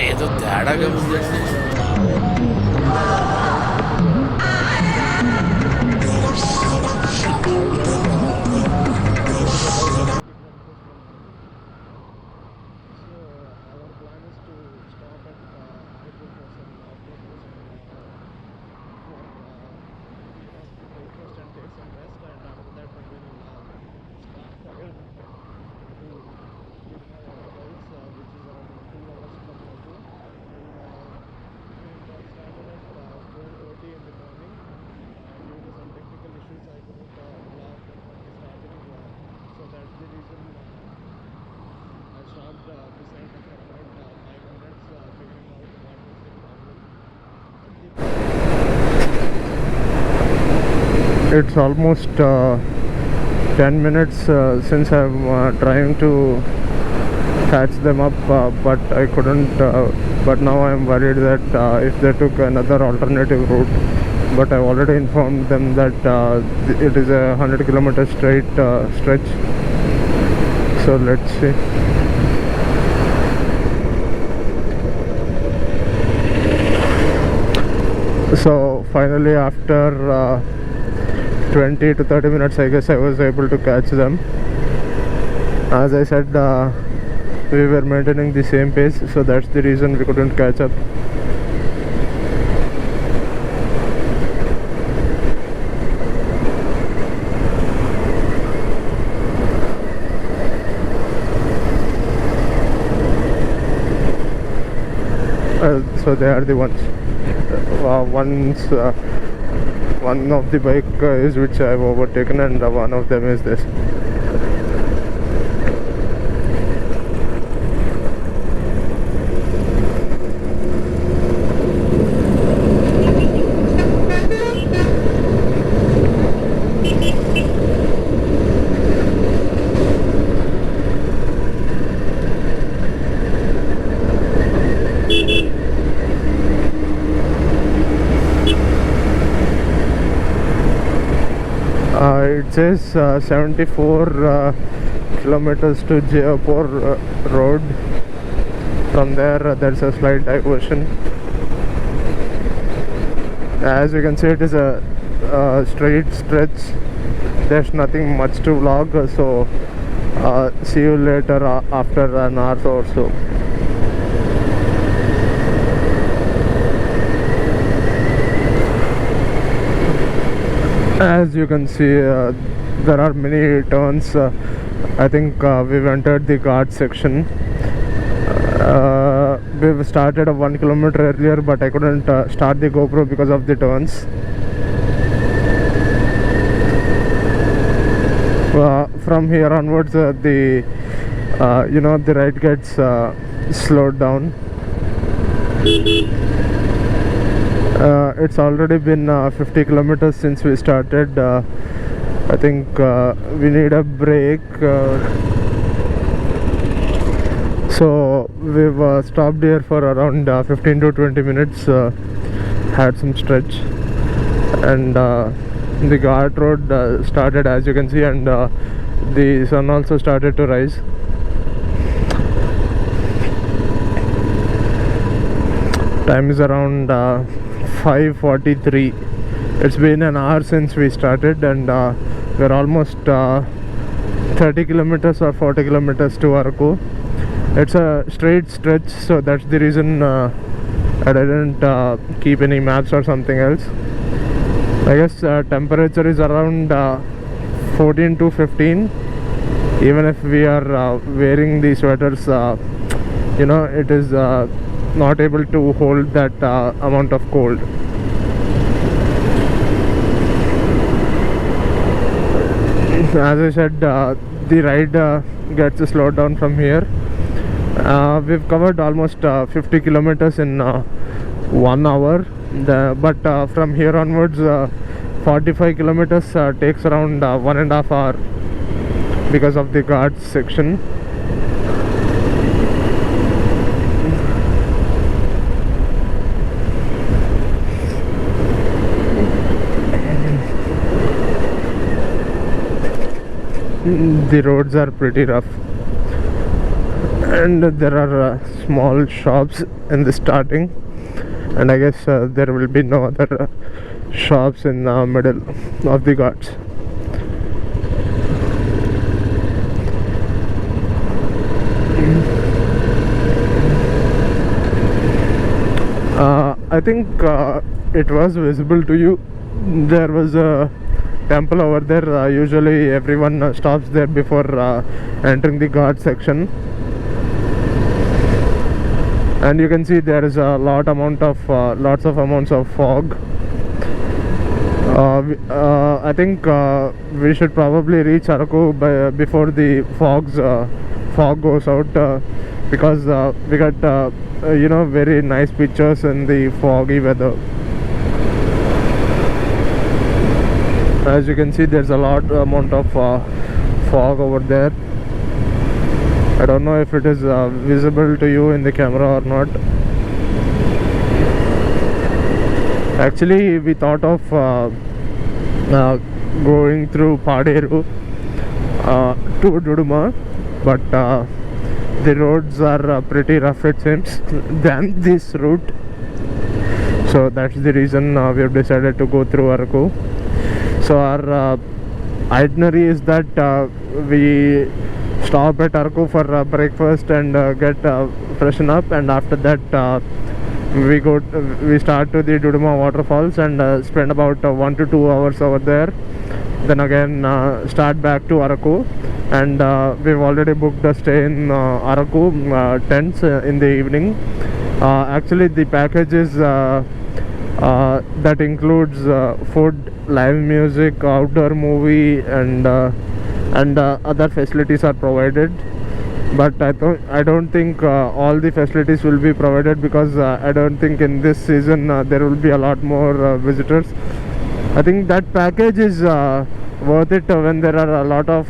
ఏదో తేడాగా ఉందండి. It's almost 10 minutes since I'm trying to catch them up, but I couldn't. But now I'm worried that if they took another alternative route, but I've already informed them that it is a 100-kilometer straight stretch. So let's see. So finally, after 20 to 30 minutes, I guess I was able to catch them. As I said, we were maintaining the same pace, so that's the reason we couldn't catch up. So they are the ones. One of the bike is which I have overtaken, and one of them is this. It says 74 kilometers to Jaipur road. From there, there's a slight diversion. As you can see, it is a straight stretch. There's nothing much to vlog, so see you later after an hour or so. As you can see, there are many turns. I think we've entered the Ghat section. We've started 1 kilometer earlier, but I couldn't start the GoPro because of the turns. From here onwards, the ride gets slowed down. It's already been 50 kilometers since we started. I think we need a break. So we've stopped here for around 15 to 20 minutes, had some stretch, and the Ghat road started, as you can see, and the sun also started to rise. Time is around 5:43. It's been an hour since we started, and we're almost 30 kilometers or 40 kilometers to Araku. It's a straight stretch, so that's the reason I didn't keep any maps or something else. I guess temperature is around 14 to 15. Even if we are wearing the sweaters, it is not able to hold that amount of cold. As I said, the ride gets slowed down from here. We've covered almost 50 kilometers in 1 hour, but from here onwards 45 kilometers takes around 1.5 hours because of the Ghat section. the roads are pretty rough, and there are small shops in the starting, and I guess there will be no other shops in the middle of the Ghats. I think it was visible to you. There was a temple over there. Usually everyone stops there before entering the Ghat section, and you can see there is a lots of amounts of fog. I think we should probably reach Araku before the fog goes out, because we got very nice pictures in the foggy weather. As you can see, there's a lot amount of fog over there. I don't know if it is visible to you in the camera or not. Actually, we thought of going through Paderu to Duduma, but the roads are pretty rough, it seems, than this route. So that's the reason we have decided to go through Araku. So our itinerary is that we stop at Araku for breakfast and get freshen up, and after that we start to the Duduma waterfalls and spend about 1 to 2 hours over there. Then again start back to Araku, and we've already booked a stay in Araku tents in the evening. Actually, the package is that includes food, live music, outdoor movie, and other facilities are provided. But I don't think all the facilities will be provided, because I don't think in this season there will be a lot more visitors. I think that package is worth it when there are a lot of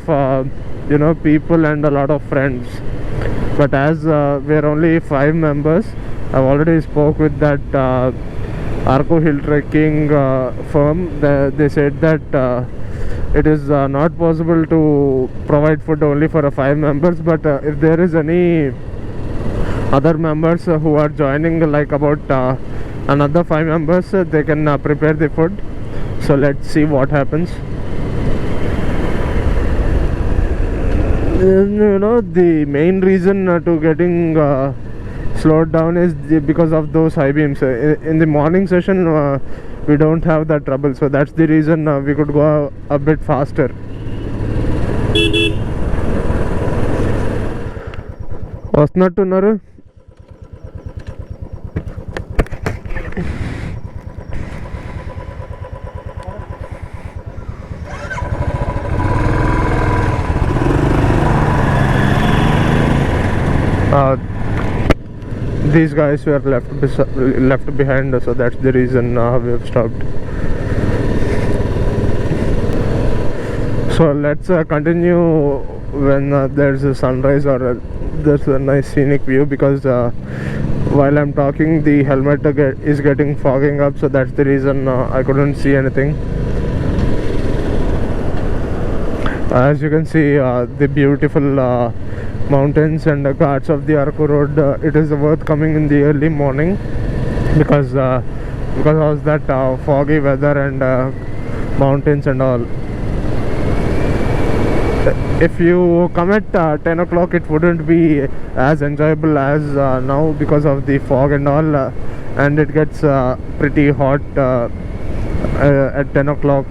people and a lot of friends. But as we're only 5 members, I've already spoke with that Arco Hill Trekking firm. They said that it is not possible to provide food only for 5 members, but if there is any other members who are joining, like about another 5 members, they can prepare the food. So let's see what happens. The main reason to getting slowed down is because of those high beams. In the morning session we don't have that trouble, so that's the reason we could go a bit faster. వస్తున్నట్టున్నారు. These guys were left behind, so that's the reason we have stopped. So let's continue when there's a sunrise or there's a nice scenic view, because while I'm talking the helmet is getting fogging up, so that's the reason I couldn't see anything. As you can see, the beautiful mountains and the ghats of the Araku road, it is worth coming in the early morning, because of that foggy weather and mountains and all. If you come at 10 o'clock, it wouldn't be as enjoyable as now, because of the fog and all, and it gets pretty hot at 10 o'clock.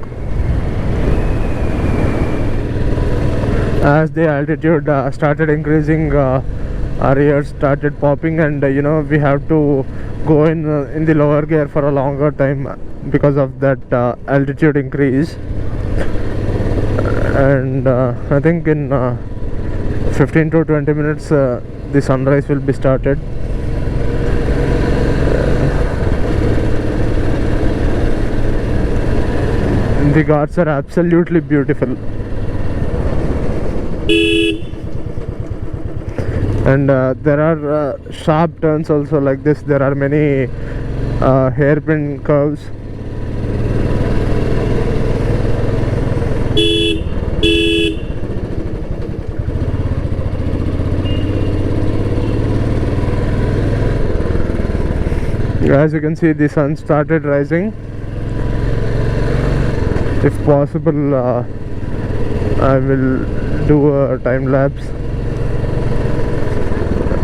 As the altitude started increasing, our ears started popping, and we have to go in the lower gear for a longer time because of that altitude increase. And I think in 15 to 20 minutes the sunrise will be started. The ghats are absolutely beautiful. And there are sharp turns also like this. There are many hairpin curves. As you can see, the sun started rising. If possible, I will do a time lapse.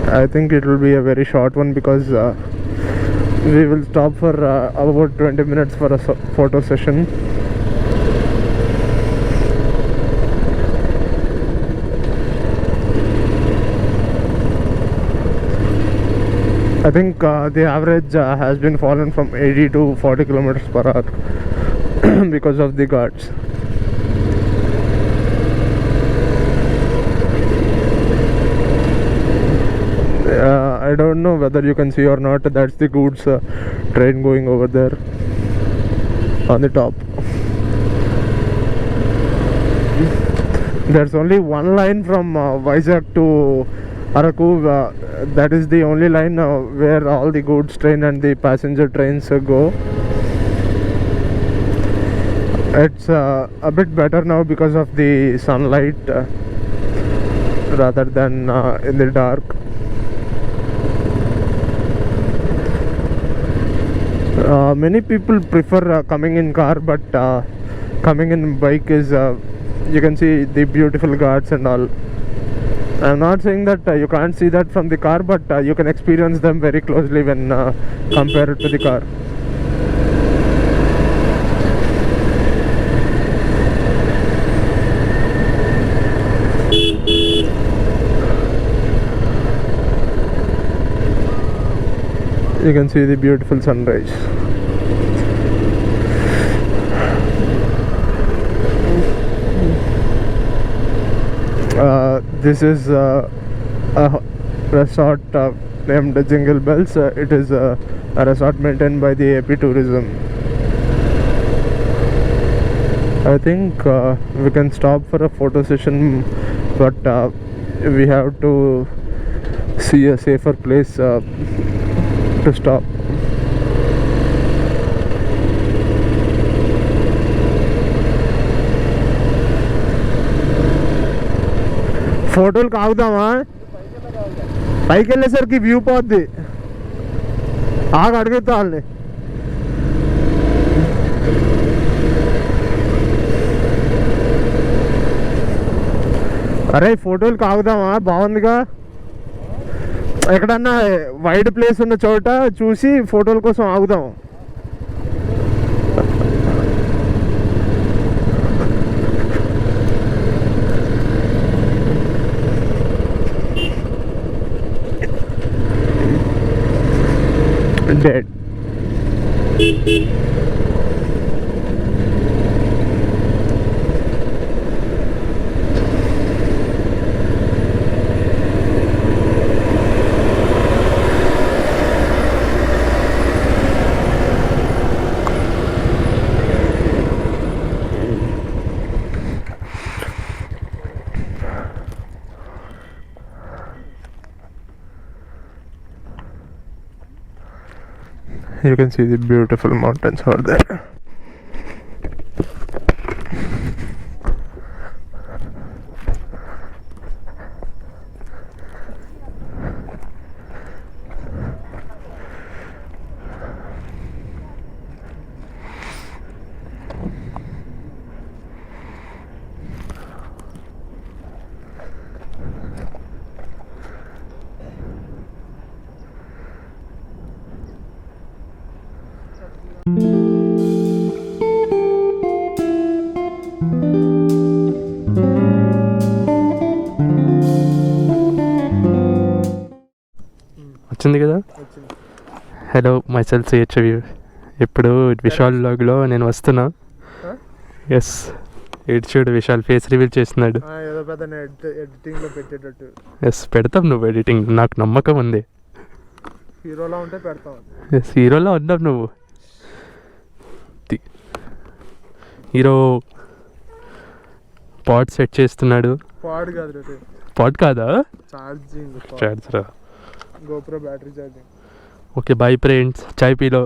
I think it will be a very short one because we will stop for about 20 minutes for a photo session. I think the average has been fallen from 80 to 40 kilometers per hour because of the guards. I don't know whether you can see or not. That's the goods train going over there on the top. There's only one line from Vizag to Araku. That is the only line where all the goods train and the passenger trains go. It's a bit better now because of the sunlight rather than in the dark. Many people prefer coming in car, but coming in bike is you can see the beautiful guards and all. I'm not saying that you can't see that from the car, but you can experience them very closely when compared to the car. You can see the beautiful sunrise. This is a resort named Jingle Bells. It is a resort maintained by the AP Tourism. I think we can stop for a photo session, but we have to see a safer place to stop. ఫోటోలు కాగుదామా? పైకి వెళ్ళేసరికి view పోద్ది. అడుగుతా వాళ్ళని. అరే ఫోటోలు కాగుదామా? బాగుందిగా. ఎక్కడన్నా wide place ఉన్న చోట చూసి ఫోటోల కోసం ఆగుదాం. Dead. You can see the beautiful mountains over there. వచ్చింది కదా. Hello my self CHV. ఇప్పుడు విశాల్ వ్లాగ్లో నేను వస్తున్నా. ఎస్ ఎడ్ చూడు, విశాల్ ఫేస్ రివీల్ చేస్తున్నాడు. ఎస్ పెడతాం, నువ్వు ఎడిటింగ్ నాకు నమ్మకం ఉంది. హీరోలా ఉంటే పెడతాం. ఎస్ హీరోలా ఉన్నావు నువ్వు. హీరో పాడ్ సెట్ చేస్తున్నాడు. పాడ్ కాదా, చార్జరా. GoPro battery charging. Okay bye friends, చాయ్ పీలో.